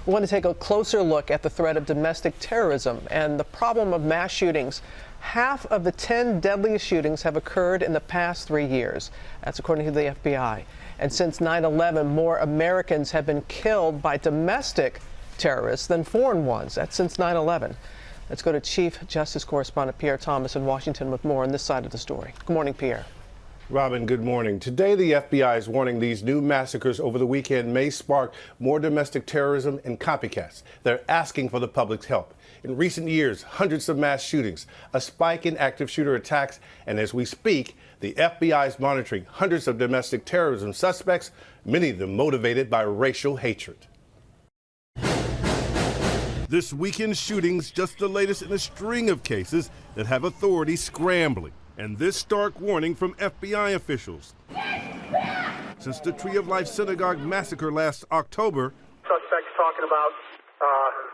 We want to take a closer look at the threat of domestic terrorism and the problem of mass shootings. Half of the 10 deadliest shootings have occurred in the past 3 years. That's according to the FBI. And since 9/11, more Americans have been killed by domestic terrorists than foreign ones. That's since 9/11. Let's go to Chief Justice Correspondent Pierre Thomas in Washington with more on this side of the story. Good morning, Pierre. Robin, good morning. Today, the FBI is warning these new massacres over the weekend may spark more domestic terrorism and copycats. They're asking for the public's help. In recent years, hundreds of mass shootings, a spike in active shooter attacks, and as we speak, the FBI is monitoring hundreds of domestic terrorism suspects, many of them motivated by racial hatred. This weekend's shootings just the latest in a string of cases that have authorities scrambling. And this stark warning from FBI officials. Since the Tree of Life synagogue massacre last October, suspects talking about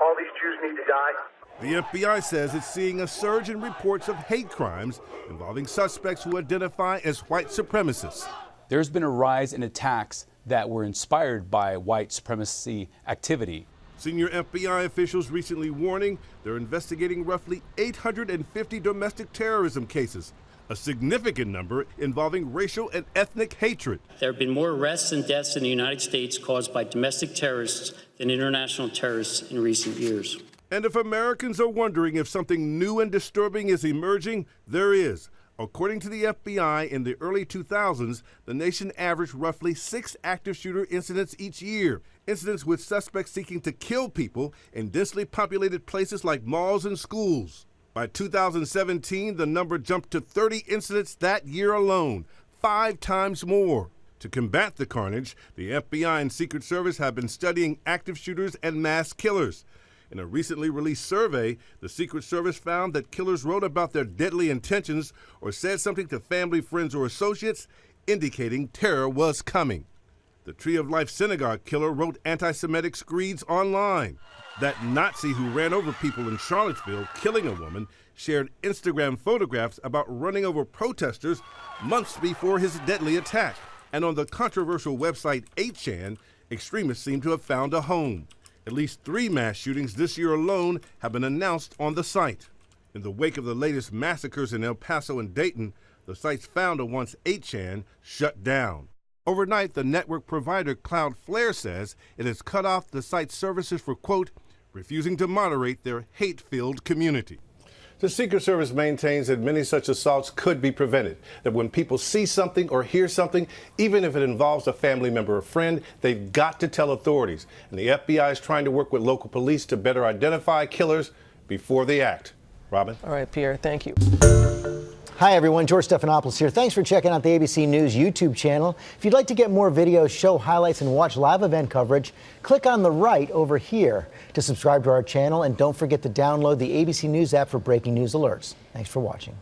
all these Jews need to die. The FBI says it's seeing a surge in reports of hate crimes involving suspects who identify as white supremacists. There's been a rise in attacks that were inspired by white supremacy activity. Senior FBI officials recently warning they're investigating roughly 850 domestic terrorism cases, a significant number involving racial and ethnic hatred. There have been more arrests and deaths in the United States caused by domestic terrorists than international terrorists in recent years. And if Americans are wondering if something new and disturbing is emerging, there is. According to the FBI, in the early 2000s, the nation averaged roughly 6 active shooter incidents each year, incidents with suspects seeking to kill people in densely populated places like malls and schools. By 2017, the number jumped to 30 incidents that year alone, 5 times more. To combat the carnage, the FBI and Secret Service have been studying active shooters and mass killers. In a recently released survey, the Secret Service found that killers wrote about their deadly intentions or said something to family, friends, or associates indicating terror was coming. The Tree of Life synagogue killer wrote anti-Semitic screeds online. That Nazi who ran over people in Charlottesville, killing a woman, shared Instagram photographs about running over protesters months before his deadly attack. And on the controversial website 8chan, extremists seem to have found a home. At least 3 mass shootings this year alone have been announced on the site. In the wake of the latest massacres in El Paso and Dayton, the site's founder wants 8chan shut down. Overnight, the network provider Cloudflare says it has cut off the site's services for, quote, refusing to moderate their hate-filled community. The Secret Service maintains that many such assaults could be prevented, that when people see something or hear something, even if it involves a family member or friend, they've got to tell authorities. And the FBI is trying to work with local police to better identify killers before they act. Robin? All right, Pierre, thank you. Hi, everyone. George Stephanopoulos here. Thanks for checking out the ABC News YouTube channel. If you'd like to get more videos, show highlights, and watch live event coverage, click on the right over here to subscribe to our channel. And don't forget to download the ABC News app for breaking news alerts. Thanks for watching.